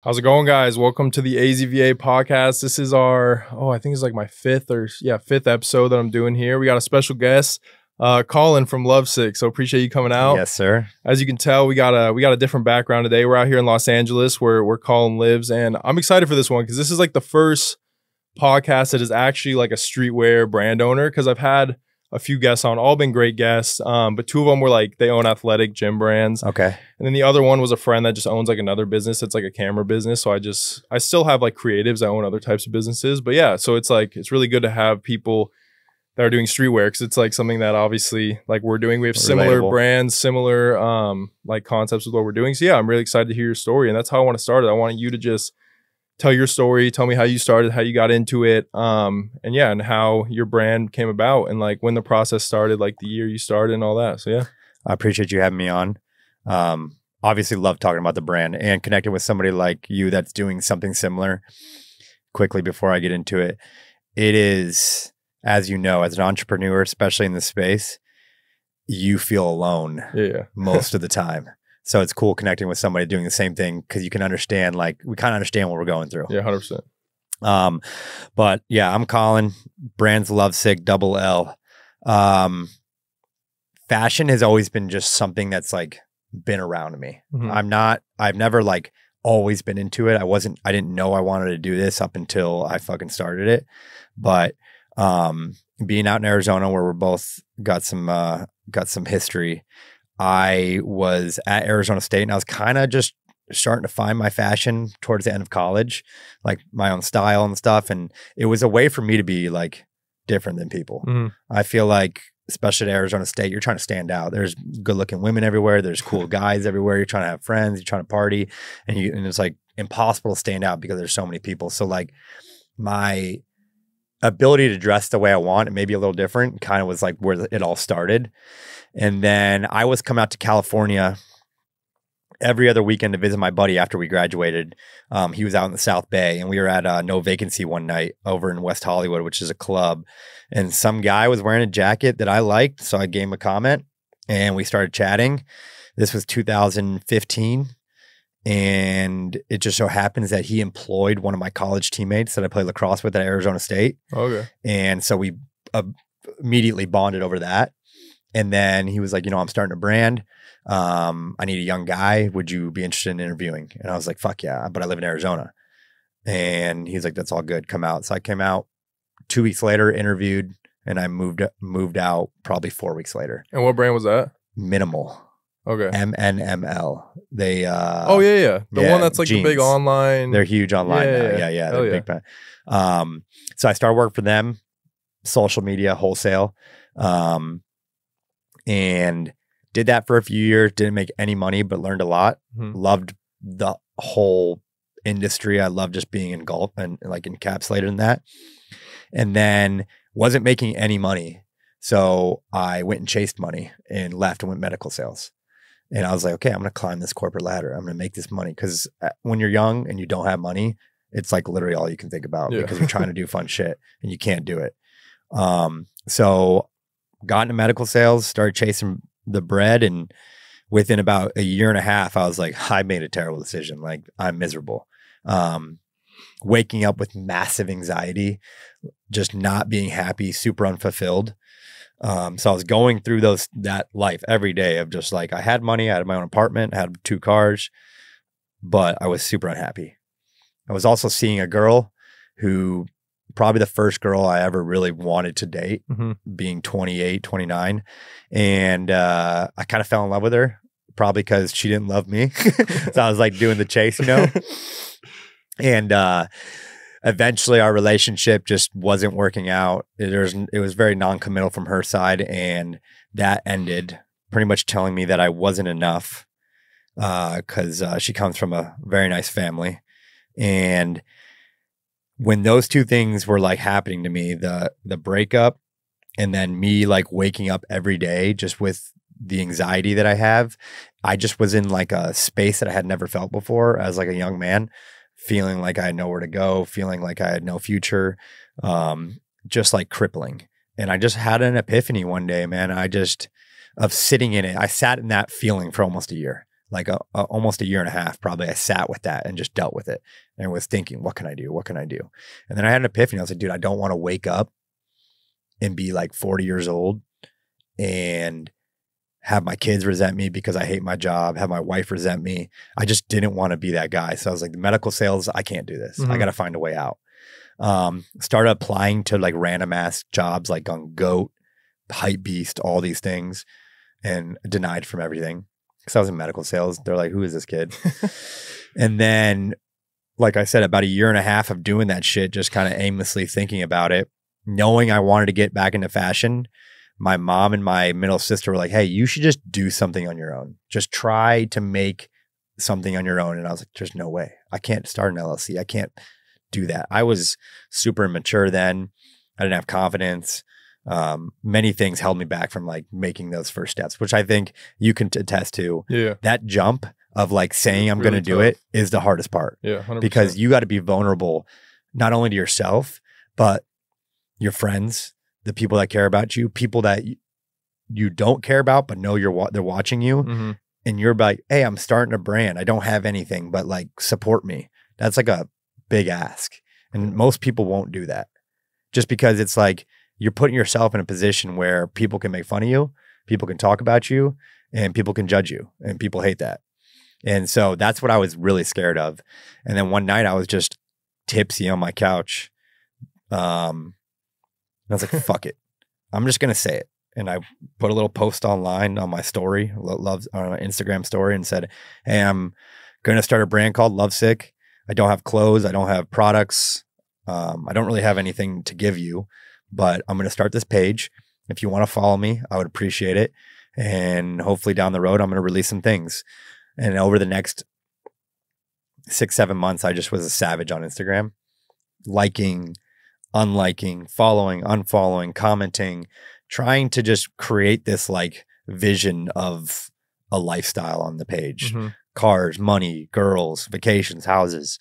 How's it going, guys? Welcome to the AZVA Podcast. This is our, I think it's like my fifth episode that I'm doing here. We got a special guest, Collin from LLOVESICK. So appreciate you coming out. Yes, sir. As you can tell, we got a different background today. We're out here in Los Angeles where Collin lives, and I'm excited for this one because this is like the first podcast that is actually like a streetwear brand owner. Because I've had a few guests on, all been great guests, but two of them were like they own athletic gym brands. Okay. And then the other one was a friend that just owns like another business. It's like a camera business. So I still have like creatives that own other types of businesses. But yeah, so it's like, it's really good to have people that are doing streetwear because it's like something that obviously like we're doing. We have similar brands, similar like concepts with what we're doing. So yeah, I'm really excited to hear your story. And that's how I want to start it. I want you to just tell your story, tell me how you started, how you got into it, and how your brand came about and like when the process started, like the year you started and all that. So yeah. I appreciate you having me on. Obviously love talking about the brand and connecting with somebody like you that's doing something similar. Quickly before I get into it, it is, as you know, as an entrepreneur, especially in this space, you feel alone most of the time. So it's cool connecting with somebody doing the same thing because you can understand, like, we kind of understand what we're going through. Yeah, 100%. But yeah, I'm Collin, brand's LLOVESICK, double L. Fashion has always been just something that's like been around me. I've never like always been into it. I didn't know I wanted to do this up until I fucking started it. But being out in Arizona where we're both got some history, I was at Arizona State and I was kind of just starting to find my fashion towards the end of college, like my own style and stuff. And it was a way for me to be like different than people. I feel like, especially at Arizona State, you're trying to stand out. There's good looking women everywhere. There's cool guys everywhere. You're trying to have friends, you're trying to party, and it's like impossible to stand out because there's so many people. So like my ability to dress the way I want and maybe a little different kind of was like where it all started. And then I was coming out to California every other weekend to visit my buddy after we graduated. He was out in the South Bay and we were at No Vacancy one night over in West Hollywood, which is a club. And some guy was wearing a jacket that I liked. So I gave him a comment and we started chatting. This was 2015. And it just so happens that he employed one of my college teammates that I played lacrosse with at Arizona State. Okay. And so we immediately bonded over that. And then he was like, I'm starting a brand. I need a young guy. Would you be interested in interviewing? And I was like, fuck yeah, but I live in Arizona. And he's like, that's all good. Come out. So I came out 2 weeks later, interviewed, and I moved out probably 4 weeks later. And what brand was that? Minimal. Okay. MNML. They the one that's like jeans. The big online. They're huge online now. Yeah. They're big brand. So I started working for them, social media, wholesale. And did that for a few years, didn't make any money, but learned a lot. Loved the whole industry. I loved just being engulfed and like encapsulated in that. And then wasn't making any money. So I went and chased money and left and went medical sales. And I was like, okay, I'm going to climb this corporate ladder. I'm going to make this money. Because when you're young and you don't have money, it's like literally all you can think about because you're trying to do fun shit and you can't do it. So got into medical sales, started chasing the bread. And within about a year and a half, I was like, I made a terrible decision. Like I'm miserable. Waking up with massive anxiety, just not being happy, super unfulfilled. So I was going through that life every day of just like, I had money, I had my own apartment, I had 2 cars, but I was super unhappy. I was also seeing a girl who probably the first girl I ever really wanted to date, being 28, 29. And I kind of fell in love with her, probably because she didn't love me. So I was like doing the chase, And eventually our relationship just wasn't working out. It was very non-committal from her side. And that ended pretty much telling me that I wasn't enough because she comes from a very nice family. And when those two things were like happening to me, the breakup and then me like waking up every day just with the anxiety that I have, I just was in like a space that I had never felt before as like a young man, feeling like I had nowhere to go, feeling like I had no future, just like crippling. And I just had an epiphany one day, man. Of sitting in it. I sat in that feeling for almost a year. like almost a year and a half, probably. I sat with that and just dealt with it and was thinking, what can I do? What can I do? And then I had an epiphany. I was like, dude, I don't want to wake up and be like 40 years old and have my kids resent me because I hate my job, have my wife resent me. I just didn't want to be that guy. So I was like, the medical sales, I can't do this. I got to find a way out. Started applying to like random ass jobs like on Goat, Hype Beast, all these things, and denied from everything because I was in medical sales. They're like, who is this kid? And then, like I said, about a year and a half of doing that shit, just kind of aimlessly thinking about it, knowing I wanted to get back into fashion. My mom and my middle sister were like, hey, you should just do something on your own. Just try to make something on your own. And I was like, there's no way. I can't start an LLC. I can't do that. I was super immature then. I didn't have confidence. Many things held me back from like making those first steps, which I think you can attest to. Yeah. That jump of like saying I'm really going to do it is the hardest part. Yeah, 100%. Because you got to be vulnerable, not only to yourself, but your friends, the people that care about you, people that you don't care about, but know they're watching you. And you're like, hey, I'm starting a brand. I don't have anything, but like support me. That's like a big ask. And most people won't do that just because it's like you're putting yourself in a position where people can make fun of you, people can talk about you, and people can judge you. And people hate that. And so that's what I was really scared of. And then one night I was just tipsy on my couch. And I was like, fuck it. I'm just going to say it. And I put a little post online on my story, on my Instagram story, and said, hey, I'm going to start a brand called LOVESICK. I don't have clothes. I don't have products. I don't really have anything to give you, but I'm going to start this page. If you want to follow me, I would appreciate it. And hopefully down the road, I'm going to release some things. And over the next 6-7 months, I just was a savage on Instagram, liking, unliking, following, unfollowing, commenting, trying to just create this like vision of a lifestyle on the page. Cars, money, girls, vacations, houses,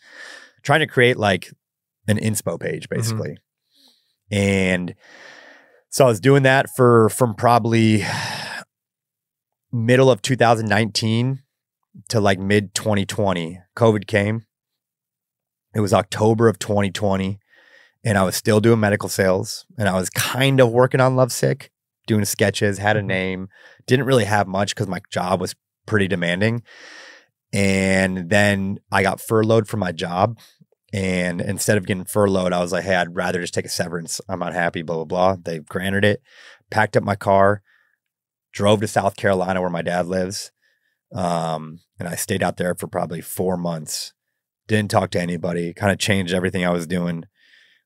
trying to create like an inspo page basically. And so I was doing that from probably middle of 2019 to like mid 2020. COVID came. It was October of 2020. And I was still doing medical sales, and I was kind of working on LOVESICK, doing sketches, had a name, didn't really have much because my job was pretty demanding. And then I got furloughed from my job. And instead of getting furloughed, I was like, hey, I'd rather just take a severance. I'm not happy, blah, blah, blah. They granted it, packed up my car, drove to South Carolina where my dad lives. And I stayed out there for probably 4 months. Didn't talk to anybody, kind of changed everything I was doing.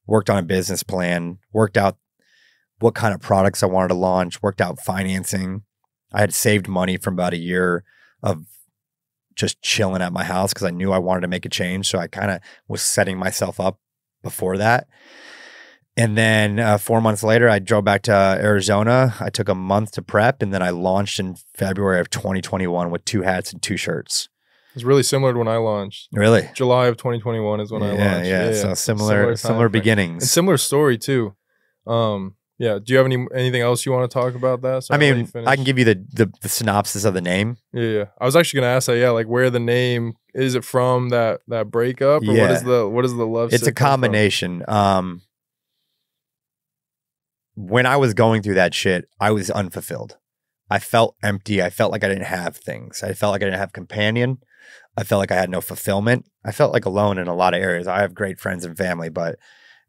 Worked on a business plan, worked out what kind of products I wanted to launch, worked out financing. I had saved money from about a year of just chilling at my house because I knew I wanted to make a change. So I kind of was setting myself up before that. And then 4 months later, I drove back to Arizona. I took a month to prep, and then I launched in February of 2021 with 2 hats and 2 shirts. It's really similar to when I launched. Really? July of 2021 is when I launched. Yeah. So similar beginnings. And similar story too. Yeah. Do you have anything else you want to talk about that? I mean, I can give you the synopsis of the name. Yeah. I was actually going to ask that. Yeah. Like where the name, is it from that breakup? Or what is the LOVESICK? It's a combination. When I was going through that shit, I was unfulfilled. I felt empty. I felt like I didn't have things. I felt like I didn't have companion. I felt like I had no fulfillment. I felt like alone in a lot of areas. I have great friends and family, but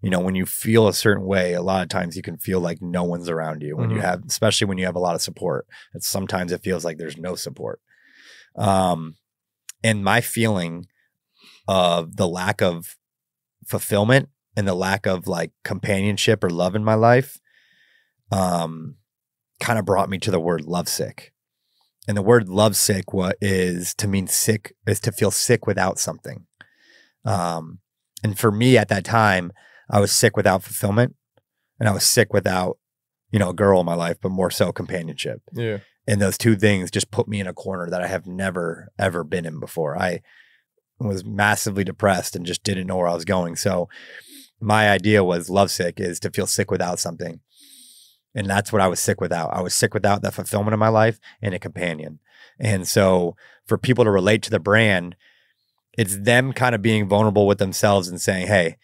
you know, when you feel a certain way, a lot of times you can feel like no one's around you when you have, especially when you have a lot of support. Sometimes it feels like there's no support. And my feeling of the lack of fulfillment and the lack of like companionship or love in my life, kind of brought me to the word lovesick. And the word lovesick is to mean sick, is to feel sick without something. And for me at that time, I was sick without fulfillment, and I was sick without, you know, a girl in my life, but more so companionship. Yeah. And those two things just put me in a corner that I have never, ever been in before. I was massively depressed and just didn't know where I was going. So my idea was lovesick is to feel sick without something. And that's what I was sick without. I was sick without that fulfillment in my life and a companion. And so for people to relate to the brand, it's them kind of being vulnerable with themselves and saying, hey,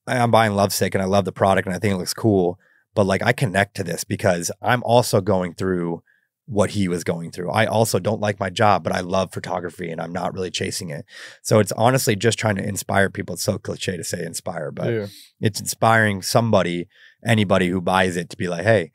I'm buying Lovesick and I love the product and I think it looks cool. But like, I connect to this because I'm also going through what he was going through. I also don't like my job, but I love photography and I'm not really chasing it. So it's honestly just trying to inspire people. It's so cliche to say inspire, but it's inspiring somebody, anybody who buys it to be like, hey,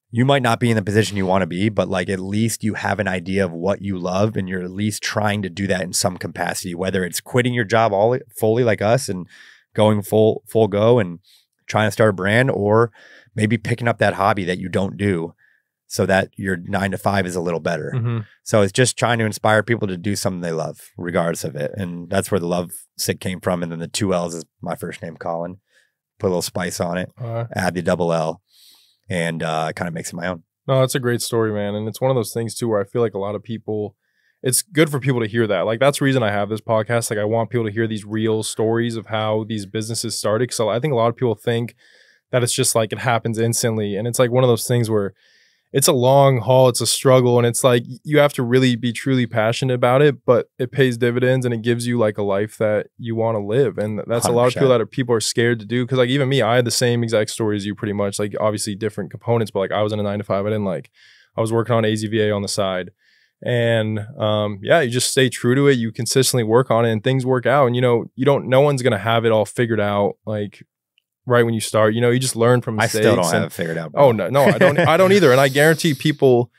you might not be in the position you want to be, but like at least you have an idea of what you love and you're at least trying to do that in some capacity, whether it's quitting your job fully like us and going full go and trying to start a brand, or maybe picking up that hobby that you don't do so that your 9 to 5 is a little better. So it's just trying to inspire people to do something they love regardless of it. And that's where the Lovesick came from. And then the 2 L's is my first name, Collin. Put a little spice on it, add the double L, and it kind of makes it my own. No, that's a great story, man. And it's one of those things too where I feel like a lot of people, it's good for people to hear that. Like, that's the reason I have this podcast. Like, I want people to hear these real stories of how these businesses started. So I think a lot of people think that it's just like it happens instantly. And it's like one of those things where it's a long haul, it's a struggle, and it's like you have to really be truly passionate about it, but it pays dividends and it gives you like a life that you want to live. And that's 100%. A lot of people that people are scared to do. Cause like even me, I had the same exact story as you pretty much, like obviously different components, but like I was in a 9 to 5. I was working on AZVA on the side. And yeah, you just stay true to it. You consistently work on it and things work out. And no one's going to have it all figured out. Like, right when you start, you just learn from mistakes. I still don't have it figured out, bro. Oh no, I don't either. And I guarantee people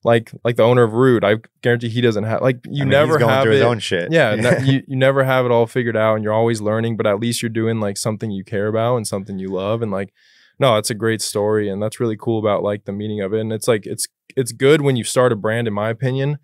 like the owner of Rude, I guarantee he doesn't have never he's going have through it. His own shit. Yeah, you never have it all figured out, and you're always learning. But at least you're doing like something you care about and something you love, and like, no, that's a great story, and that's really cool about like the meaning of it. And it's like it's good when you start a brand, in my opinion,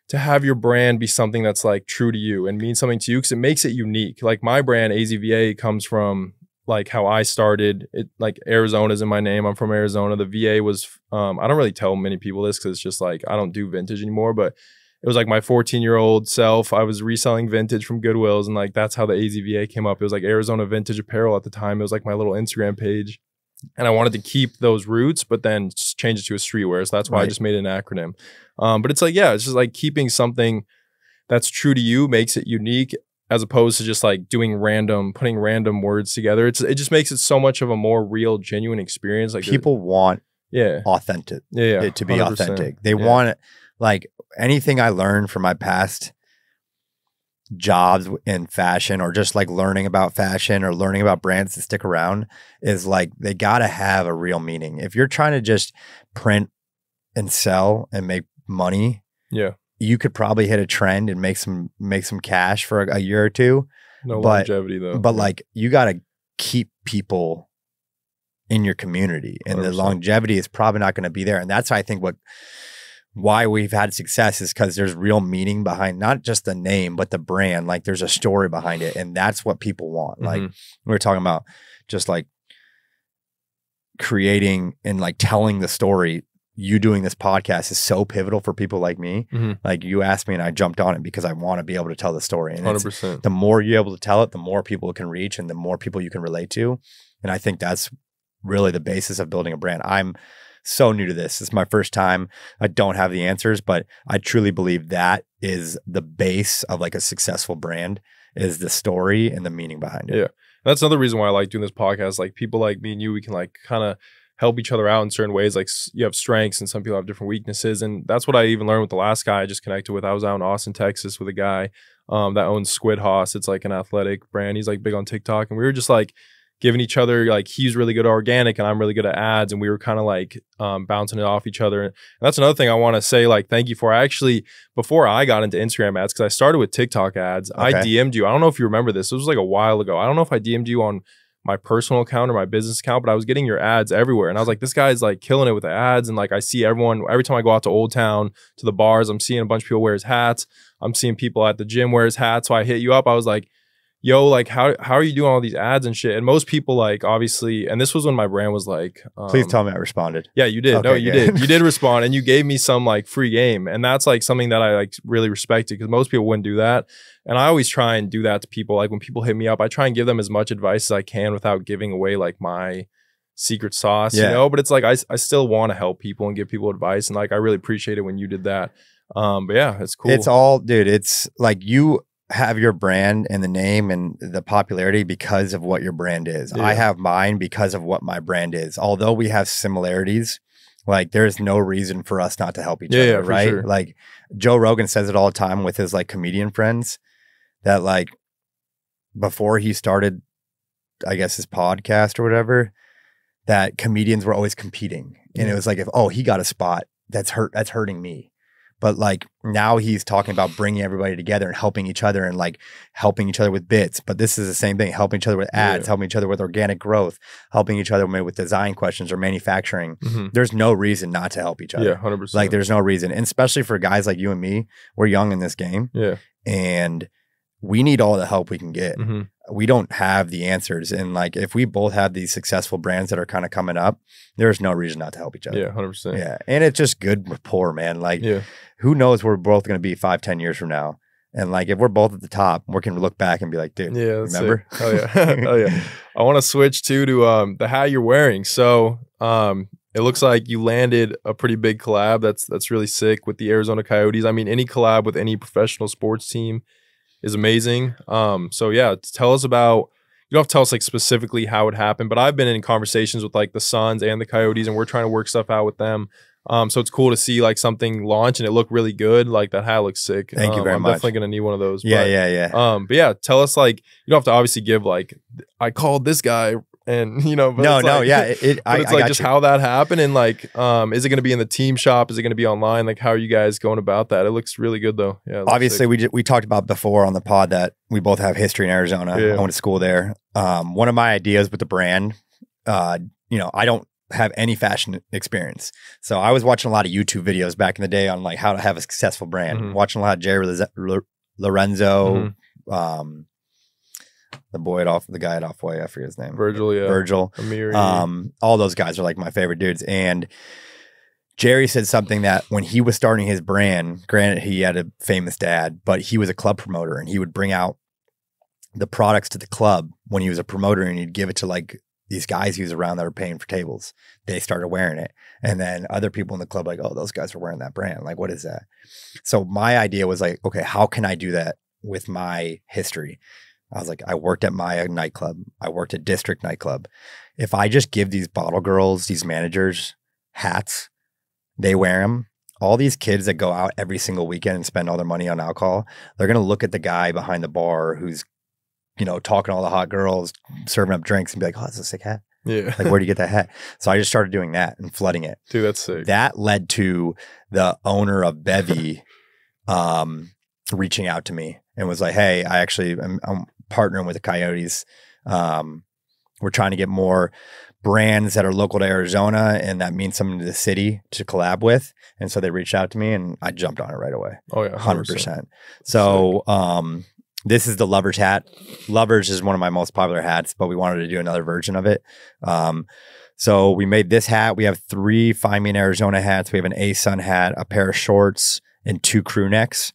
to have your brand be something that's like true to you and mean something to you, because it makes it unique. Like my brand AZVA comes from like how I started it. Like Arizona's in my name. I'm from Arizona. The VA was, I don't really tell many people this because it's just like, I don't do vintage anymore, but it was like my 14-year-old self. I was reselling vintage from Goodwill's, and like, that's how the AZVA came up. It was like Arizona Vintage Apparel at the time. It was like my little Instagram page. And I wanted to keep those roots, but then change it to a streetwear. So that's why I just made an acronym. But it's like, yeah, it's just like keeping something that's true to you makes it unique, as opposed to just like putting random words together. It just makes it so much of a more real, genuine experience. Like people want authentic, it to be 100%. Authentic. They want it. Like anything I learned from my past jobs in fashion, or just like learning about fashion or learning about brands that stick around, is like they got to have a real meaning. If you're trying to just print and sell and make money, you could probably hit a trend and make some cash for a year or two. Longevity though. But like, you got to keep people in your community, and 100%. The longevity is probably not going to be there. And that's, I think, why we've had success is because there's real meaning behind not just the name, but the brand. Like there's a story behind it, and that's what people want. Like we were talking about, just like creating and like telling the story. You doing this podcast is so pivotal for people like me. Like you asked me and I jumped on it because I want to be able to tell the story. And 100%. The more you're able to tell it, the more people it can reach and the more people you can relate to. And I think that's really the basis of building a brand. I'm so new to this. It's my first time. I don't have the answers, but I truly believe that is the base of like a successful brand, is the story and the meaning behind it. Yeah. That's another reason why I like doing this podcast. Like people like me and you, we can like kind of help each other out in certain ways. Like you have strengths and some people have different weaknesses. And that's what I even learned with the last guy I just connected with. I was out in Austin, Texas with a guy that owns Squid Hoss. It's like an athletic brand. He's like big on TikTok. And we were just like giving each other, like he's really good at organic and I'm really good at ads. And we were kind of like bouncing it off each other. And that's another thing I want to say, like, thank you for. I actually, before I got into Instagram ads, because I started with TikTok ads, I DM'd you. I don't know if you remember this. It was like a while ago. I don't know if I DM'd you on my personal account or my business account, but I was getting your ads everywhere. And I was like, this guy's like killing it with the ads. And like, I see everyone, every time I go out to Old Town, to the bars, I'm seeing a bunch of people wear his hats. I'm seeing people at the gym wear his hats. So I hit you up. I was like, yo, like, how are you doing all these ads and shit? And most people, like, obviously, and this was when my brand was like, please tell me I responded. Yeah, you did. Okay, no, you did. You did respond, and you gave me some like free game. And that's like something that I like really respected, because most people wouldn't do that. And I always try and do that to people. Like when people hit me up, I try and give them as much advice as I can without giving away like my secret sauce, you know, but it's like, I still want to help people and give people advice. And like, I really appreciate it when you did that. But yeah, it's cool. It's all, dude, it's like you have your brand and the name and the popularity because of what your brand is. Yeah. I have mine because of what my brand is. Although we have similarities, like there's no reason for us not to help each other, right? Sure. Like Joe Rogan says it all the time with his like comedian friends that like before he started, I guess, his podcast or whatever, that comedians were always competing. And it was like, if, oh, he got a spot, that's hurting me. But like now he's talking about bringing everybody together and helping each other and like helping each other with bits. But this is the same thing, helping each other with ads, helping each other with organic growth, helping each other with design questions or manufacturing. There's no reason not to help each other. Yeah, 100%. Like there's no reason. And especially for guys like you and me, we're young in this game. Yeah. And we need all the help we can get. We don't have the answers. And like, if we both have these successful brands that are kind of coming up, there's no reason not to help each other. Yeah, 100%. Yeah. And it's just good rapport, man. Like, who knows where we're both going to be 5-10 years from now. And like, if we're both at the top, we can look back and be like, dude, remember? Oh yeah. Oh yeah. I want to switch to the hat you're wearing. So it looks like you landed a pretty big collab. That's really sick with the Arizona Coyotes. I mean, any collab with any professional sports team is amazing. So yeah, tell us about, you don't have to tell us like specifically how it happened, but I've been in conversations with like the Suns and the Coyotes and we're trying to work stuff out with them. So it's cool to see like something launch and it looked really good. Like that hat looks sick. Thank you very much. I'm definitely going to need one of those. Yeah. But yeah, tell us like, you don't have to obviously give like, I called this guy and you know, but it's like just how that happened. And like, is it going to be in the team shop? Is it going to be online? Like, how are you guys going about that? It looks really good though. Yeah. Obviously we talked about before on the pod that we both have history in Arizona. I went to school there. One of my ideas with the brand, you know, I don't have any fashion experience. So I was watching a lot of YouTube videos back in the day on like how to have a successful brand, watching a lot of Jerry Lorenzo, the guy at Off-White, I forget his name. Virgil. Amir, all those guys are like my favorite dudes. And Jerry said something that when he was starting his brand, granted he had a famous dad, but he was a club promoter and he would bring out the products to the club when he was a promoter and he'd give it to like these guys he was around that were paying for tables. They started wearing it. And then other people in the club like, oh, those guys are wearing that brand. Like, what is that? So my idea was like, okay, how can I do that with my history? I was like, I worked at my nightclub. I worked at District Nightclub. If I just give these bottle girls, these managers hats, they wear them. All these kids that go out every single weekend and spend all their money on alcohol, they're going to look at the guy behind the bar who's, you know, talking to all the hot girls, serving up drinks and be like, oh, that's a sick hat. Yeah. Like, where'd you get that hat? So I just started doing that and flooding it. Dude, that's sick. That led to the owner of Bevy reaching out to me and was like, hey, I'm partnering with the Coyotes. We're trying to get more brands that are local to Arizona and that means something to the city to collab with. And so they reached out to me and I jumped on it right away. Oh yeah. 100%. So, this is the Lovers hat. Lovers is one of my most popular hats, but we wanted to do another version of it. So we made this hat. We have 3 Find Me in Arizona hats. We have an A-Sun hat, a pair of shorts, and 2 crew necks.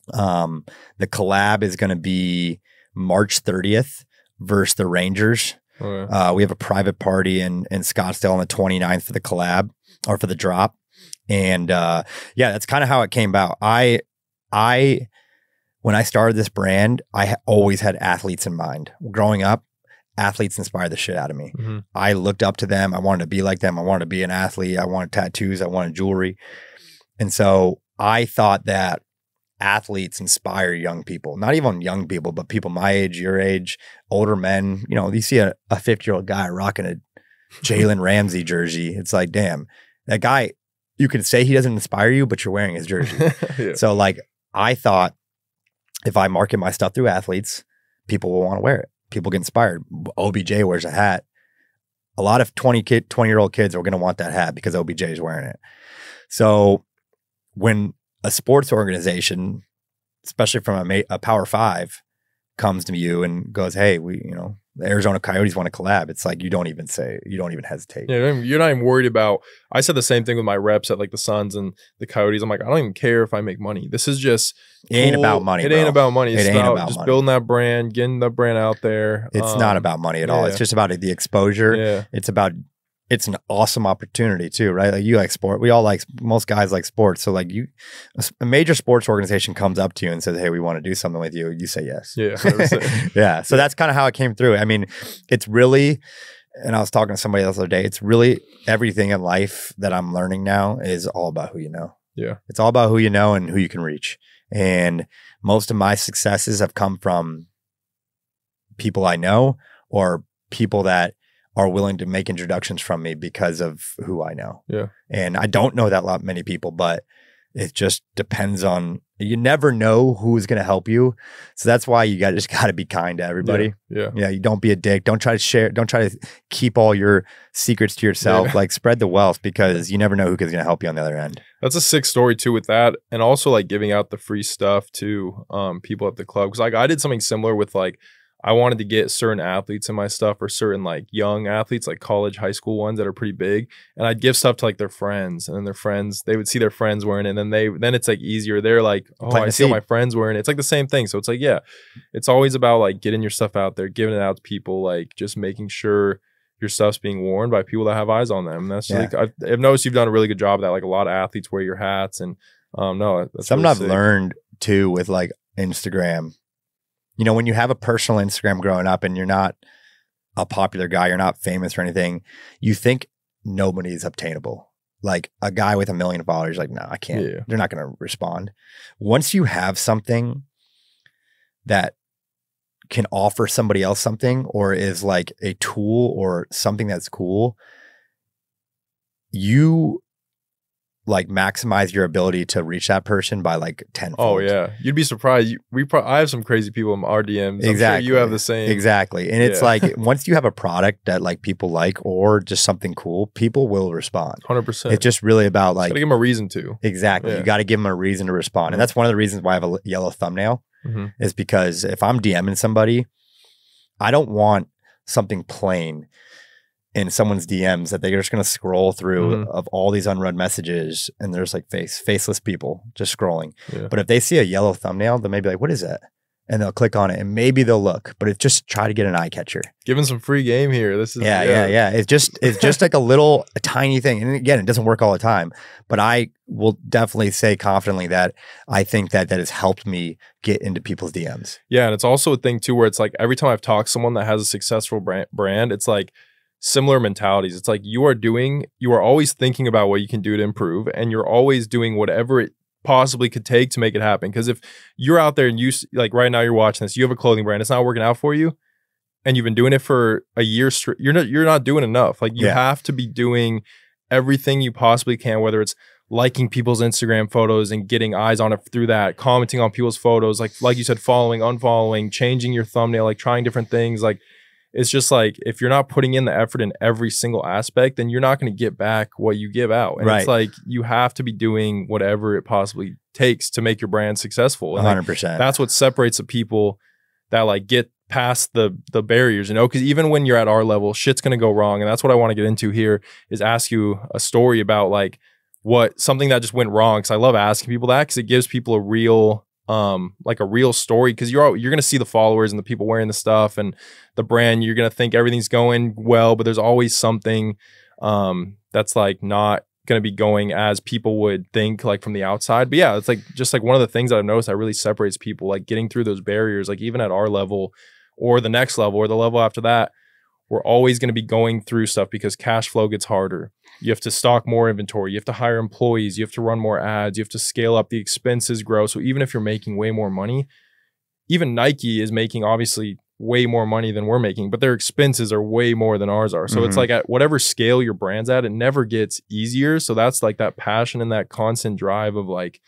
The collab is going to be March 30th versus the Rangers. Oh, yeah. We have a private party in Scottsdale on the 29th for the collab or for the drop. And yeah, that's kind of how it came about. When I started this brand, I always had athletes in mind. Growing up, athletes inspired the shit out of me. I looked up to them. I wanted to be like them. I wanted to be an athlete. I wanted tattoos. I wanted jewelry. And so I thought that athletes inspire young people, not even young people, but people my age, your age, older men. You know, you see a 50-year-old guy rocking a Jalen Ramsey jersey. It's like, damn, that guy, you could say he doesn't inspire you, but you're wearing his jersey. Yeah. So like, I thought, if I market my stuff through athletes, people will want to wear it. People get inspired. OBJ wears a hat. A lot of 20-year-old kids are going to want that hat because OBJ is wearing it. So when a sports organization, especially from a Power 5, comes to you and goes, hey, we the Arizona Coyotes want to collab, it's like you don't even hesitate. Yeah, you're not even worried about. I said the same thing with my reps at like the Suns and the Coyotes. I'm like, I don't even care if I make money. This is just it ain't about money. It ain't about money. It's about just money. building that brand, getting the brand out there. It's not about money at all. It's just about the exposure. Yeah. It's an awesome opportunity too, right? Like you like sport. We all most guys like sports. So like a major sports organization comes up to you and says, hey, we want to do something with you. You say yes. Yeah. Yeah. So that's kind of how it came through. I mean, it's really, and I was talking to somebody else the other day, it's really everything in life that I'm learning now is all about who you know. Yeah. It's all about who you know and who you can reach. And most of my successes have come from people I know or people that are willing to make introductions from me because of who I know. Yeah. And I don't know that many people, but it just depends on, you never know who's going to help you. So that's why you just got to be kind to everybody. Yeah. Yeah. You don't be a dick. Don't try to share. Don't try to keep all your secrets to yourself. Yeah. Like spread the wealth because you never know who's going to help you on the other end. That's a sick story too with that. And also like giving out the free stuff to people at the club. Cause like I did something similar with like, I wanted to get certain athletes in my stuff or certain like young athletes, like college, high school ones that are pretty big. And I'd give stuff to like their friends and then their friends, they would see their friends wearing it. And then it's like easier. They're like, oh, I see all my friends wearing it. It's like the same thing. So it's like, yeah, it's always about like getting your stuff out there, giving it out to people, like just making sure your stuff's being worn by people that have eyes on them. And that's like, I've noticed you've done a really good job of that. Like a lot of athletes wear your hats and no, that's something really I've sick. learned too with like Instagram. You know, when you have a personal Instagram growing up and you're not a popular guy, you're not famous or anything, you think nobody's obtainable. Like a guy with 1 million followers, like, no, I can't. Yeah. They're not going to respond. Once you have something that can offer somebody else something or is like a tool or something that's cool, you like maximize your ability to reach that person by like 10. Oh yeah, you'd be surprised. I have some crazy people in our DMs. Exactly. I'm sure you have the same. Exactly. And it's like once you have a product that like people like or just something cool, people will respond. 100%. It's just really about like, gotta give them a reason to. Exactly. Yeah. You got to give them a reason to respond. And that's one of the reasons why I have a yellow thumbnail is because if I'm DMing somebody, I don't want something plain in someone's DMs that they're just going to scroll through of all these unread messages and there's like faceless people just scrolling. Yeah. But if they see a yellow thumbnail, they may be like, what is that? And they'll click on it and maybe they'll look, but it's just try to get an eye catcher. Giving some free game here. This is yeah. It's just like a tiny thing. And again, it doesn't work all the time, but I will definitely say confidently that I think that has helped me get into people's DMs. Yeah. And it's also a thing too, where it's like every time I've talked to someone that has a successful brand, it's like similar mentalities. It's like you are always thinking about what you can do to improve and you're always doing whatever it possibly could take to make it happen. Because if you're out there and you like right now you're watching this, you have a clothing brand, it's not working out for you and you've been doing it for a year straight, you're not doing enough. Like you have to be doing everything you possibly can, whether it's liking people's Instagram photos and getting eyes on it through that, commenting on people's photos, like you said, following, unfollowing, changing your thumbnail, like trying different things. Like it's just like, if you're not putting in the effort in every single aspect, then you're not going to get back what you give out. And it's like, you have to be doing whatever it possibly takes to make your brand successful. And 100%. That's what separates the people that like get past the barriers, you know, because even when you're at our level, shit's going to go wrong. And that's what I want to get into here is ask you a story about like something that just went wrong. Cause I love asking people that because it gives people a real story, because you're going to see the followers and the people wearing the stuff and the brand. You're going to think everything's going well, but there's always something that's like not going to be going as people would think like from the outside. But yeah, it's like just like one of the things that I've noticed that really separates people, like getting through those barriers, like even at our level or the next level or the level after that, we're always going to be going through stuff because cash flow gets harder. You have to stock more inventory. You have to hire employees. You have to run more ads. You have to scale up. The expenses grow. So even if you're making way more money, even Nike is making obviously way more money than we're making, but their expenses are way more than ours are. So it's like at whatever scale your brand's at, it never gets easier. So that's like that passion and that constant drive of like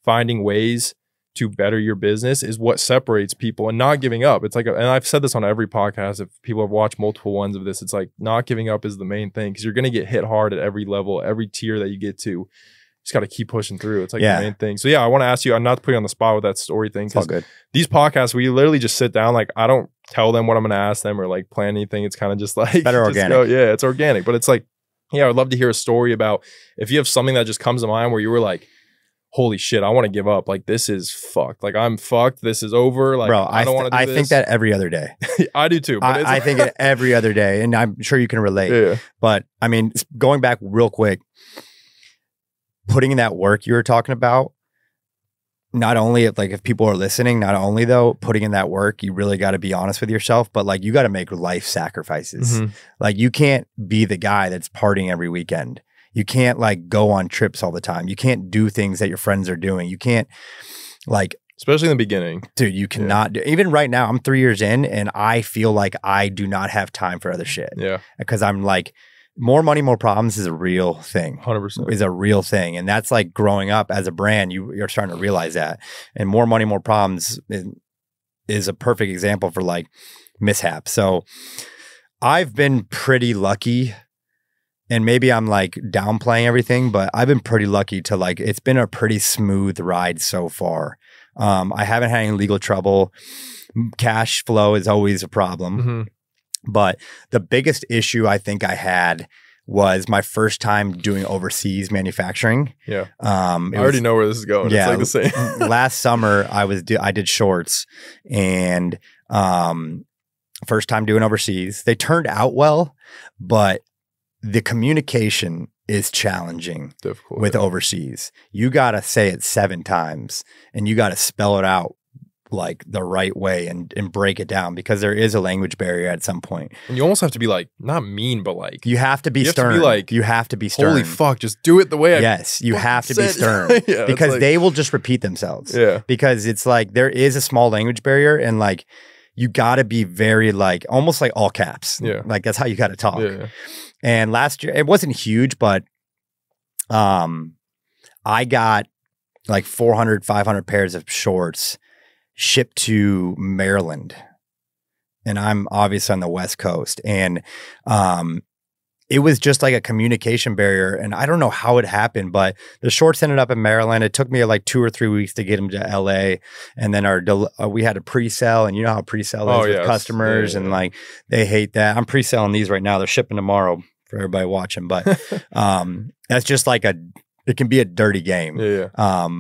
finding ways to better your business is what separates people and not giving up. It's like, and I've said this on every podcast, if people have watched multiple ones of this, it's like not giving up is the main thing, because you're going to get hit hard at every level, every tier that you get to. You just got to keep pushing through. It's like the main thing. So yeah, I want to ask you, I'm not putting you on the spot with that story thing, because these podcasts, we literally just sit down. Like I don't tell them what I'm going to ask them or like plan anything. It's kind of just like better organic. Yeah, it's organic. But it's like, yeah, I would love to hear a story about if you have something that just comes to mind where you were like, holy shit, I want to give up. Like, this is fucked. Like, I'm fucked. This is over. Like, bro, I don't want to do this. I think that every other day. I do too. But I think it every other day. And I'm sure you can relate. Yeah. But I mean, going back real quick, putting in that work you were talking about, not only if people are listening, not only though, putting in that work, you really got to be honest with yourself, but like you got to make life sacrifices. Like you can't be the guy that's partying every weekend. You can't like go on trips all the time. You can't do things that your friends are doing. You can't like, especially in the beginning, dude, you cannot do, even right now, I'm 3 years in and I feel like I do not have time for other shit. Yeah. Because I'm like, more money, more problems is a real thing. 100% is a real thing. And that's like growing up as a brand, you're starting to realize that. And more money, more problems is a perfect example for like mishaps. So I've been pretty lucky, and maybe I'm like downplaying everything, but I've been pretty lucky to like, it's been a pretty smooth ride so far. I haven't had any legal trouble. Cash flow is always a problem. But the biggest issue I think I had was my first time doing overseas manufacturing. Yeah. I already know where this is going. Yeah, it's like the same. Last summer I did shorts, and first time doing overseas. They turned out well, but the communication is challenging. Difficult with overseas. You got to say it 7 times and you got to spell it out like the right way and break it down, because there is a language barrier at some point. And you almost have to be like, not mean, but like, you have to be stern. You have to be stern. Holy fuck, just do it the way I Yes, you have to be stern. Yeah, because like, they will just repeat themselves. Yeah. Because it's like there is a small language barrier, and like you got to be very like almost like all caps. Yeah. Like that's how you got to talk. Yeah. And last year it wasn't huge, but I got like 400, 500 pairs of shorts shipped to Maryland, and I'm obviously on the West Coast, and it was just like a communication barrier, and I don't know how it happened, but the shorts ended up in Maryland. It took me like 2 or 3 weeks to get them to LA, and then we had a pre-sale, and you know how pre-sale is with customers, and like they hate that. I'm pre-selling these right now. They're shipping tomorrow for everybody watching, but that's just like it can be a dirty game.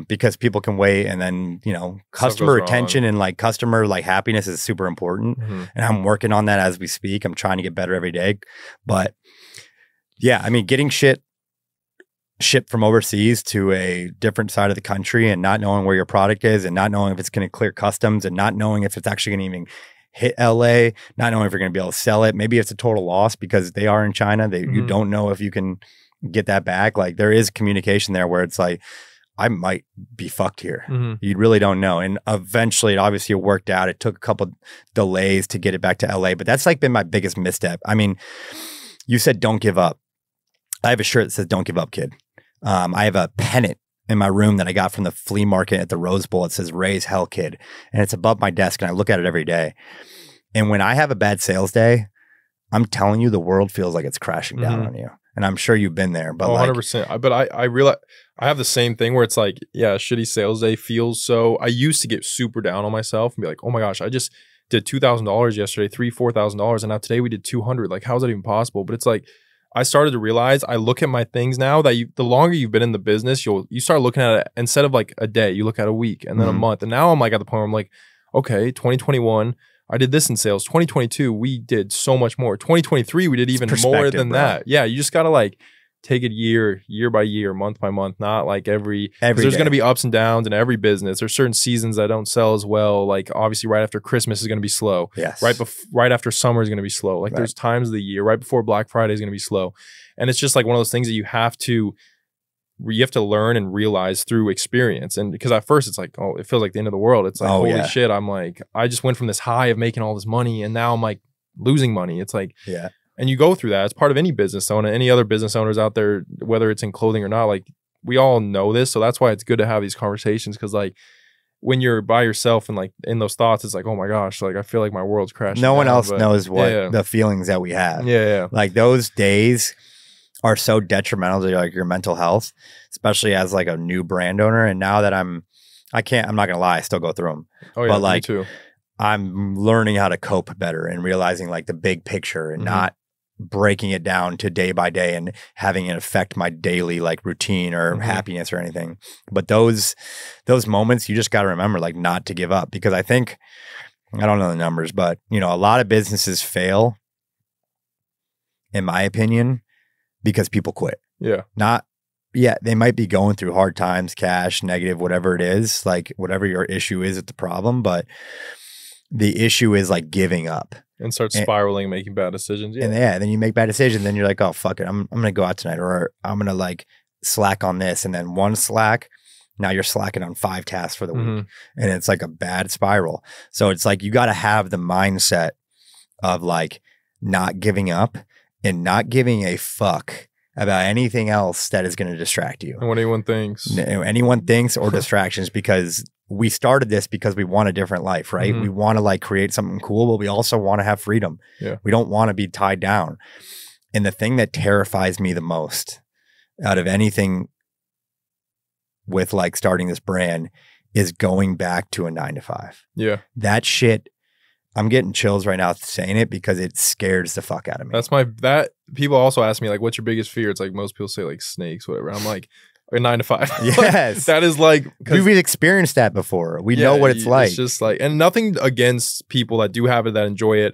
Because people can wait, and then, you know, customer retention and like customer like happiness is super important. And I'm working on that as we speak. I'm trying to get better every day. But yeah, I mean, getting shit shipped from overseas to a different side of the country and not knowing where your product is, and not knowing if it's going to clear customs, and not knowing if it's actually going to even hit LA, not knowing if you're going to be able to sell it. Maybe it's a total loss because they are in China. You don't know if you can get that back. Like there is communication there where it's like, I might be fucked here. You really don't know. And eventually it obviously worked out. It took a couple delays to get it back to LA, but that's like been my biggest misstep. I mean, you said don't give up. I have a shirt that says don't give up, kid. I have a pennant in my room that I got from the flea market at the Rose Bowl. It says raise hell, kid. And it's above my desk, and I look at it every day. And when I have a bad sales day, I'm telling you, the world feels like it's crashing down on you. And I'm sure you've been there, but 100%. But I realize I have the same thing where it's like, yeah, a shitty sales day feels so. I used to get super down on myself and be like, oh my gosh, I just did $2,000 yesterday, $4,000, and now today we did 200. Like, how is that even possible? But it's like, I started to realize, I look at my things now that the longer you've been in the business, you start looking at it instead of like a day, you look at a week and then a month. And now I'm like at the point where I'm like, okay, 2021. I did this in sales. 2022, we did so much more. 2023, we did even more than that. Yeah, you just got to like take it year by year, month by month, not like every there's going to be ups and downs in every business. There's certain seasons that don't sell as well. Like obviously right after Christmas is going to be slow. Yes. Right after summer is going to be slow. Like there's times of the year right before Black Friday is going to be slow. And it's just like one of those things that you have to learn and realize through experience. And because at first it's like, oh, it feels like the end of the world. It's like, holy shit. I'm like, I just went from this high of making all this money and now I'm like losing money. It's like, and you go through that. It's part of any business owner, any other business owners out there, whether it's in clothing or not, like we all know this. So that's why it's good to have these conversations. Cause like when you're by yourself and like in those thoughts, it's like, oh my gosh, like I feel like my world's crashing. No one else knows what the feelings that we have. Like those days are so detrimental to like your mental health, especially as like a new brand owner. And now that I'm not gonna lie, I still go through them. Oh yeah, but like, me too. I'm learning how to cope better and realizing like the big picture and not breaking it down to day by day and having it affect my daily like routine or happiness or anything. But those moments, you just got to remember like not to give up, because I think, I don't know the numbers, but you know, a lot of businesses fail, in my opinion, because people quit. Yeah. They might be going through hard times, cash, negative, whatever it is, like whatever your issue is, it's the problem. But the issue is like giving up. And start spiraling, making bad decisions. Yeah. And then you make bad decisions. Then you're like, oh, fuck it. I'm going to go out tonight, or I'm going to like slack on this. And then one slack, now you're slacking on 5 tasks for the week. And it's like a bad spiral. So it's like, you got to have the mindset of like not giving up and not giving a fuck about anything else that is going to distract you. And what anyone thinks. Anyone thinks or distractions, because we started this because we want a different life, right? We want to like create something cool, but we also want to have freedom. Yeah. We don't want to be tied down. And the thing that terrifies me the most out of anything with like starting this brand is going back to a 9-to-5. Yeah. That shit, I'm getting chills right now saying it because it scares the fuck out of me. That people also ask me like, what's your biggest fear? It's like most people say like snakes, whatever. I'm like, a 9-to-5. Yes. That is like, we've experienced that before. We know what it's like. It's just like, and nothing against people that do have it, that enjoy it.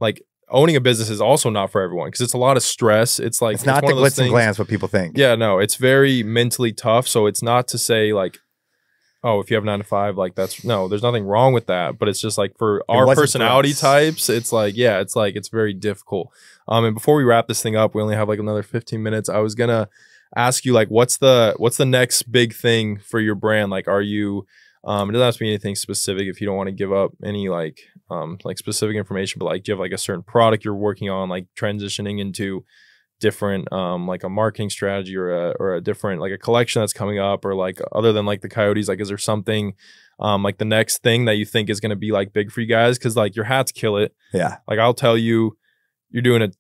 Like owning a business is also not for everyone, because it's a lot of stress. It's like, it's not the glitz and glance what people think. Yeah, no, it's very mentally tough. So it's not to say like, oh, if you have 9-to-5, like there's nothing wrong with that. But it's just like for our personality types, it's like, it's very difficult. And before we wrap this thing up, we only have like another 15 minutes. I was gonna ask you like, what's the next big thing for your brand? Like, are you, it doesn't have to be anything specific if you don't want to give up any like specific information, but like, do you have like a certain product you're working on, like transitioning into different like a marketing strategy or a different like a collection that's coming up, or like other than like the coyotes, like is there something like the next thing that you think is going to be like big for you guys? Because like your hats kill it. Yeah, like I'll tell you, you're doing a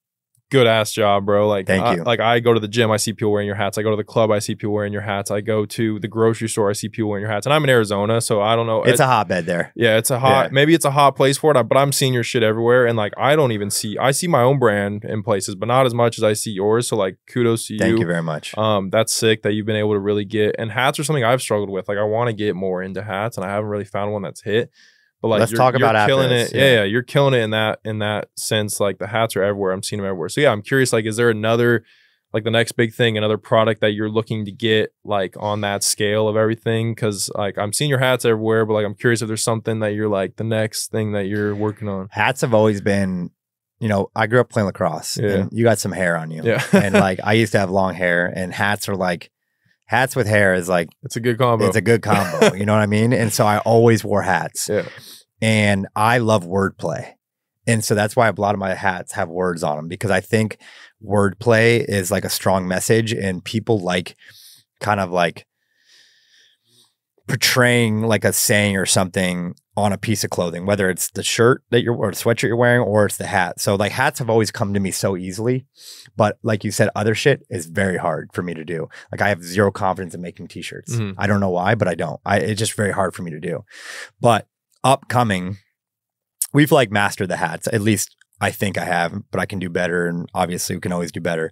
good ass job, bro. Like, thank you. Like I go to the gym, I see people wearing your hats. I go to the club, I see people wearing your hats. I go to the grocery store, I see people wearing your hats. And I'm in Arizona, so I don't know. It's a hotbed there. Yeah, it's a hot. Maybe it's a hot place for it, but I'm seeing your shit everywhere. And like, I see my own brand in places, but not as much as I see yours. So like, kudos to you. Thank you very much. That's sick that you've been able to really get. And hats are something I've struggled with. Like, I want to get more into hats, and I haven't really found one that's hit. But like, let's talk about killing it. Yeah, you're killing it in that sense. Like the hats are everywhere. I'm seeing them everywhere. So yeah, I'm curious. Like, is there another, like the next big thing, another product that you're looking to get like on that scale of everything? Because like I'm seeing your hats everywhere, but like I'm curious if there's something that you're like the next thing that you're working on. Hats have always been, you know, I grew up playing lacrosse. Yeah. And you got some hair on you. Yeah. And like I used to have long hair, and hats are like, hats with hair is like, it's a good combo. It's a good combo. You know what I mean? And so I always wore hats. Yeah. And I love wordplay. And so that's why a lot of my hats have words on them, because I think wordplay is like a strong message, and people like kind of like portraying like a saying or something on a piece of clothing, whether it's the shirt that or the sweatshirt you're wearing, or it's the hat. So like hats have always come to me so easily, but like you said, other shit is very hard for me to do. Like I have zero confidence in making t-shirts. I don't know why, but I don't. It's just very hard for me to do. But upcoming, we've like mastered the hats. At least I think I have, but I can do better. And obviously we can always do better.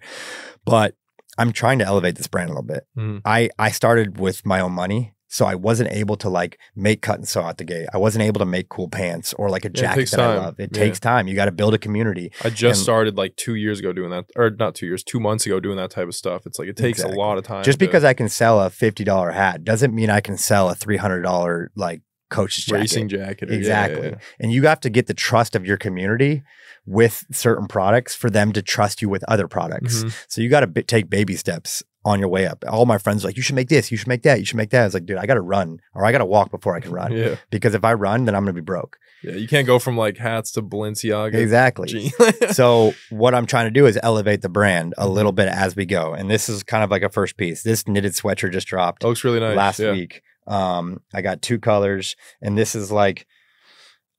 But I'm trying to elevate this brand a little bit. I started with my own money. So I wasn't able to like make cut and sew out the gate. I wasn't able to make cool pants or like a jacket that I love. It takes time. You got to build a community. I just started like 2 years ago doing that, or not 2 years, 2 months ago doing that type of stuff. It's like, it takes a lot of time. Just because I can sell a $50 hat doesn't mean I can sell a $300 like coach's jacket. Racing jacket. Exactly. And you have to get the trust of your community with certain products for them to trust you with other products. So you got to take baby steps on your way up. All my friends are like, you should make this, you should make that, you should make that. I was like, dude, I got to run, or I got to walk before I can run. Because if I run, then I'm going to be broke. Yeah, you can't go from like hats to Balenciaga. Exactly. So what I'm trying to do is elevate the brand a little bit as we go. And this is kind of like a first piece. This knitted sweatshirt just dropped. Looks really nice. Last week. I got 2 colors, and this is like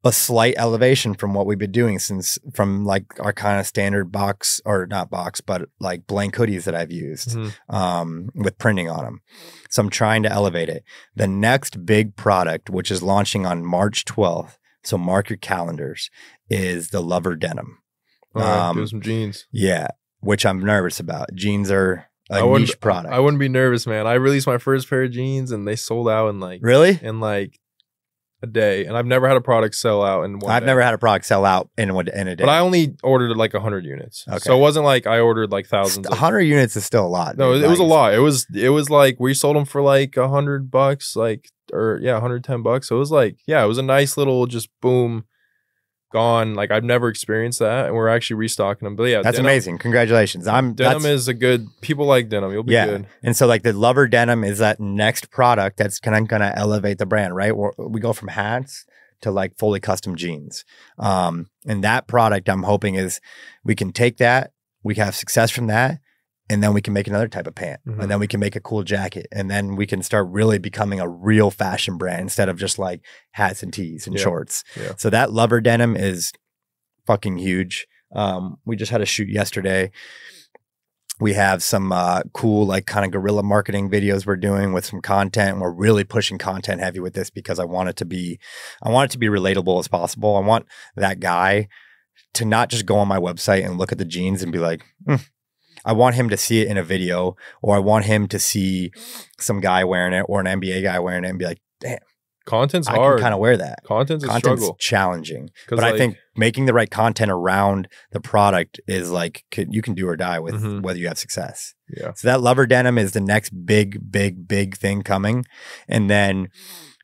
a slight elevation from what we've been doing from like our kind of standard box, or not box, but like blank hoodies that I've used with printing on them. So I'm trying to elevate it. The next big product, which is launching on March 12th, So mark your calendars, is the Lover denim. All right, do some jeans. Yeah, which I'm nervous about. Jeans are a niche product. I wouldn't be nervous, man. I released my first pair of jeans and they sold out in like a day, and I've never had a product sell out in one day. I've never had a product sell out in a day. But I only ordered like 100 units. Okay. So it wasn't like I ordered like thousands. 100 units is still a lot. No, it was a lot. It was like we sold them for like $100, like, or yeah, $110. So it was like, yeah, it was a nice little just boom, gone. Like I've never experienced that, and we're actually restocking them. But yeah, that's amazing. Congratulations. Denim is a good. People like denim. You'll be good. And so like the Lover denim is that next product that's kind of gonna elevate the brand, right? We go from hats to like fully custom jeans. And that product I'm hoping is we can take that, we can have success from that, and then we can make another type of pant, and then we can make a cool jacket, and then we can start really becoming a real fashion brand instead of just like hats and tees and shorts. Yeah. So that Lover denim is fucking huge. We just had a shoot yesterday. We have some cool like kind of guerrilla marketing videos we're doing with some content. And we're really pushing content heavy with this because I want it to be relatable as possible. I want that guy to not just go on my website and look at the jeans and be like, I want him to see it in a video, or I want him to see some guy wearing it or an NBA guy wearing it and be like, damn, content's hard. I can kind of wear that. Content's a struggle. Challenging. But like, I think making the right content around the product is like, you can do or die with whether you have success. Yeah. So that Lover denim is the next big thing coming. And then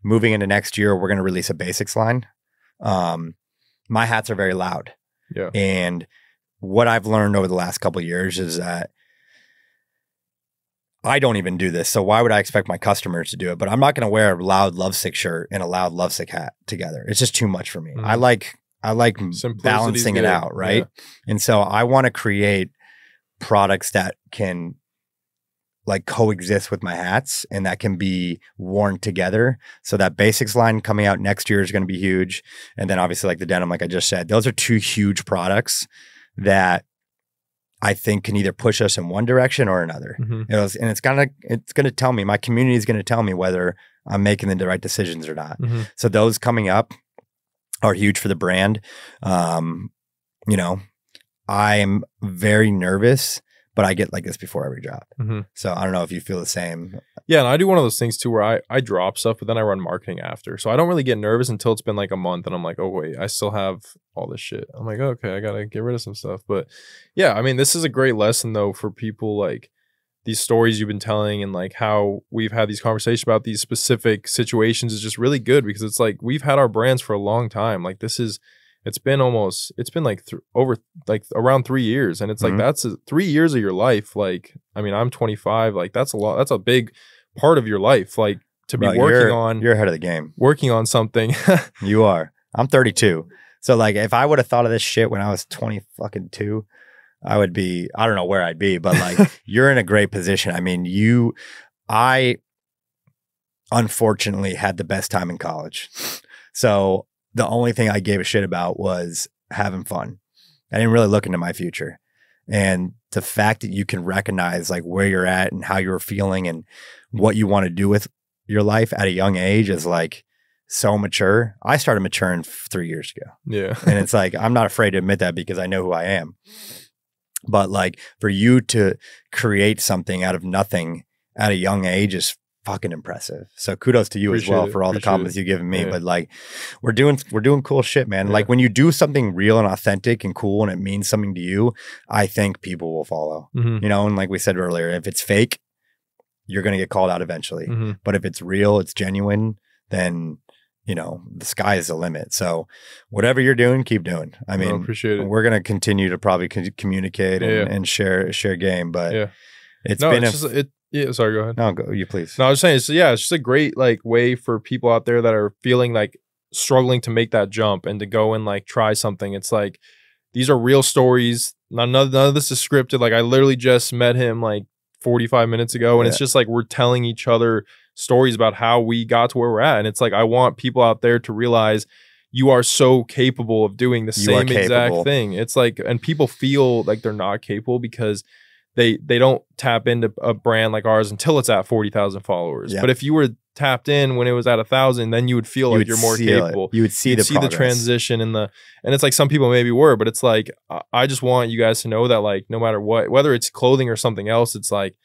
moving into next year, we're going to release a basics line. My hats are very loud. Yeah. And what I've learned over the last couple of years is that I don't even do this. So why would I expect my customers to do it? But I'm not going to wear a loud Lovesick shirt and a loud Lovesick hat together. It's just too much for me. I like balancing it out, right? Yeah. And so I want to create products that can like coexist with my hats and that can be worn together. So that basics line coming out next year is going to be huge. And then obviously like the denim, like I just said, those are two huge products that I think can either push us in one direction or another. And it's gonna tell me, my community is gonna tell me whether I'm making the right decisions or not. So those coming up are huge for the brand. You know, I am very nervous, but I get like this before every drop. So I don't know if you feel the same. Yeah, and I do one of those things too where I drop stuff, but then I run marketing after. So I don't really get nervous until it's been like a month and I'm like, oh wait, I still have all this shit. I'm like, okay, I gotta get rid of some stuff. But yeah, I mean, this is a great lesson though for people, like these stories you've been telling and like how we've had these conversations about these specific situations is just really good because it's like we've had our brands for a long time. Like it's been like around 3 years, and it's like that's 3 years of your life. Like, I mean, I'm 25. Like that's a lot. That's a big part of your life. Like to be you're ahead of the game. Working on something. You are. I'm 32. So like, if I would have thought of this shit when I was 22, I would be. I don't know where I'd be, but like, you're in a great position. I mean, I unfortunately had the best time in college, so. The only thing I gave a shit about was having fun. I didn't really look into my future. And the fact that you can recognize like where you're at and how you're feeling and what you want to do with your life at a young age is like so mature. I started maturing 3 years ago. Yeah. And it's like, I'm not afraid to admit that because I know who I am. But like for you to create something out of nothing at a young age is fucking impressive. So kudos to you as well for all the compliments you've given me. Yeah. But like we're doing cool shit, man. Yeah. Like when you do something real and authentic and cool and it means something to you, I think people will follow. You know, and like we said earlier, if it's fake, you're gonna get called out eventually. But if it's real, it's genuine, then you know, the sky is the limit. So whatever you're doing, keep doing. I mean, appreciate it. We're gonna continue to probably communicate and share game, but yeah, sorry, go ahead. No, go you please. No, I was saying, it's just a great like way for people out there that are feeling like struggling to make that jump and to go and like try something. It's like these are real stories. None of this is scripted. Like I literally just met him like 45 minutes ago, and it's just like we're telling each other stories about how we got to where we're at. And it's like I want people out there to realize you are so capable of doing the same exact thing. It's like, and people feel like they're not capable because they don't tap into a brand like ours until it's at 40,000 followers. But if you were tapped in when it was at 1,000, then you would feel like you're more capable. You would see the transition and it's like some people maybe were, but it's like I just want you guys to know that like no matter what, whether it's clothing or something else, it's like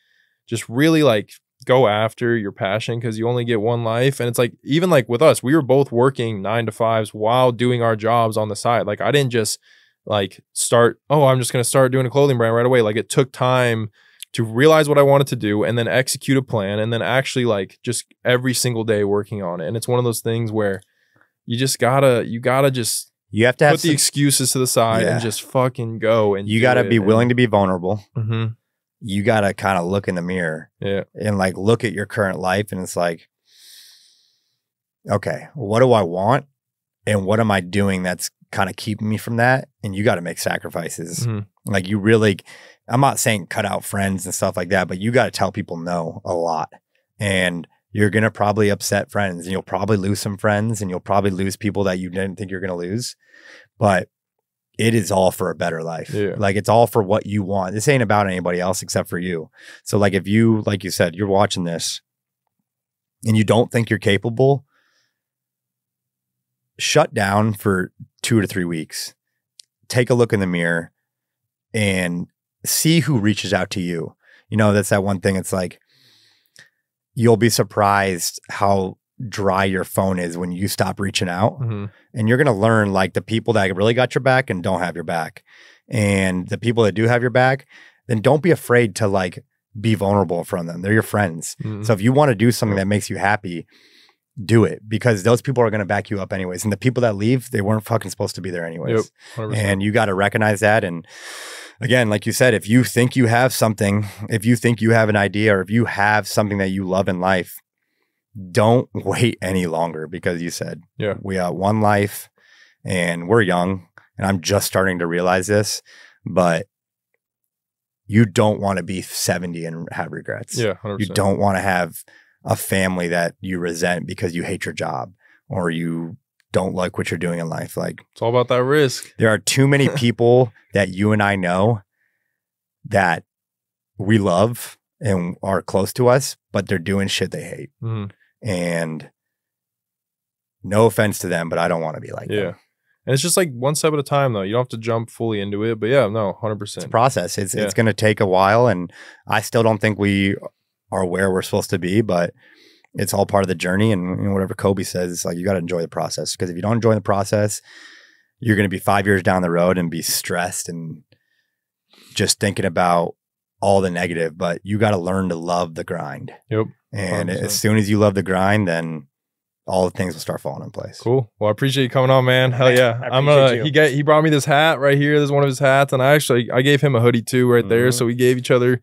just really like go after your passion, because you only get one life. And it's like even like with us, we were both working 9 to 5s while doing our jobs on the side. Like I didn't just like start, I'm just going to start doing a clothing brand right away. Like it took time to realize what I wanted to do and then execute a plan, and then actually like just every single day working on it. And it's one of those things where you have to put the excuses to the side and just fucking go. And you got to be willing to be vulnerable. You got to kind of look in the mirror and like look at your current life. And it's like, okay, what do I want? And what am I doing that's kind of keeping me from that? And you got to make sacrifices. Like you really, I'm not saying cut out friends and stuff like that, but you got to tell people no a lot. And you're going to probably upset friends, and you'll probably lose some friends, and you'll probably lose people that you didn't think you're going to lose. But it is all for a better life. Like it's all for what you want. This ain't about anybody else except for you. So like if you, like you said, you're watching this and you don't think you're capable, shut down for 2 to 3 weeks. Take a look in the mirror and see who reaches out to you. You know, that's that one thing. It's like, you'll be surprised how dry your phone is when you stop reaching out. And you're going to learn like the people that really got your back and don't have your back. And the people that do have your back, then don't be afraid to like be vulnerable from them. They're your friends. So if you want to do something that makes you happy, do it, because those people are going to back you up anyways. And the people that leave, they weren't fucking supposed to be there anyways. 100%. And you got to recognize that. And again, like you said, if you think you have something, if you think you have an idea, or if you have something that you love in life, don't wait any longer, because you said, we got one life and we're young, and I'm just starting to realize this, but you don't want to be 70 and have regrets. 100%. You don't want to have a family that you resent because you hate your job or you don't like what you're doing in life. Like it's all about that risk. There are too many people that you and I know that we love and are close to us, but they're doing shit they hate. And no offense to them, but I don't want to be like them. And it's just like one step at a time though. You don't have to jump fully into it, but 100%. It's a process. It's going to take a while, and I still don't think we are where we're supposed to be, but it's all part of the journey. And you know, whatever Kobe says, it's like, you got to enjoy the process, because if you don't enjoy the process, you're going to be 5 years down the road and be stressed and just thinking about all the negative. But you got to learn to love the grind. And 100%. As soon as you love the grind, then all the things will start falling in place. Cool. Well, I appreciate you coming on, man. Hell yeah. He brought me this hat right here. This is one of his hats. And I gave him a hoodie too right there. So we gave each other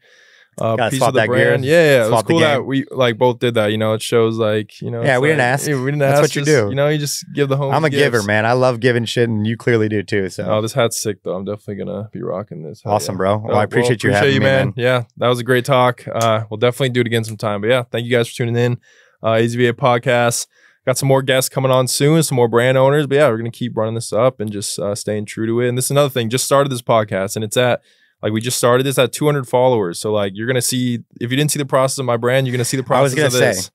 piece of the brand. It was cool that we like both did that. You know, it shows like, you know. Yeah, we didn't ask. We didn't ask. That's what you do. You know, you just give the home. I'm a giver, man. I love giving shit, and you clearly do too. So. Oh, this hat's sick though. I'm definitely gonna be rocking this. Awesome, bro. Well, I appreciate you having me, man. Yeah, that was a great talk. We'll definitely do it again sometime. But thank you guys for tuning in. AZVA Podcast. Got some more guests coming on soon, some more brand owners. But we're gonna keep running this up and just staying true to it. And this is another thing. Just started this podcast, and it's at. Like we just started this at 200 followers. So like you're going to see, if you didn't see the process of my brand, you're going to see the process of this.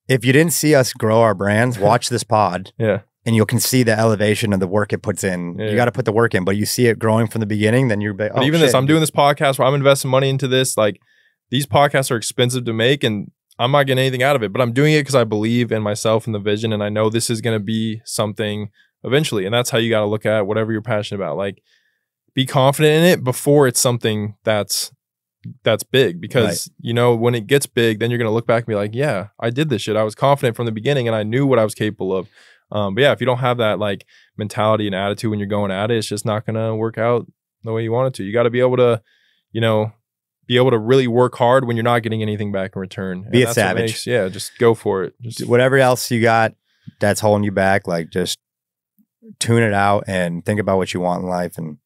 If you didn't see us grow our brands, watch this pod. And you can see the elevation of the work it puts in. You got to put the work in, but you see it growing from the beginning, then you're like, oh, even this, I'm doing this podcast where I'm investing money into this. Like these podcasts are expensive to make and I'm not getting anything out of it, but I'm doing it because I believe in myself and the vision. And I know this is going to be something eventually. And that's how you got to look at whatever you're passionate about. Like, be confident in it before it's something that's big, because you know, when it gets big, then you're going to look back and be like, yeah, I did this shit. I was confident from the beginning and I knew what I was capable of. But if you don't have that like mentality and attitude when you're going at it, it's just not going to work out the way you want it to. You got to be able to, you know, really work hard when you're not getting anything back in return. Be a savage. Just go for it. Just whatever else you got that's holding you back, like just tune it out and think about what you want in life and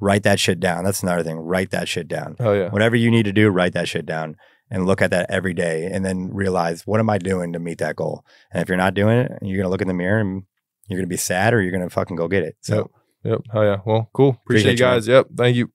write that shit down. That's another thing. Write that shit down. Oh yeah. Whatever you need to do, write that shit down and look at that every day and then realize, what am I doing to meet that goal? And if you're not doing it, you're going to look in the mirror and you're going to be sad, or you're going to fucking go get it. So, Yep. Oh yeah. Well, cool. Appreciate you guys. Man. Yep. Thank you.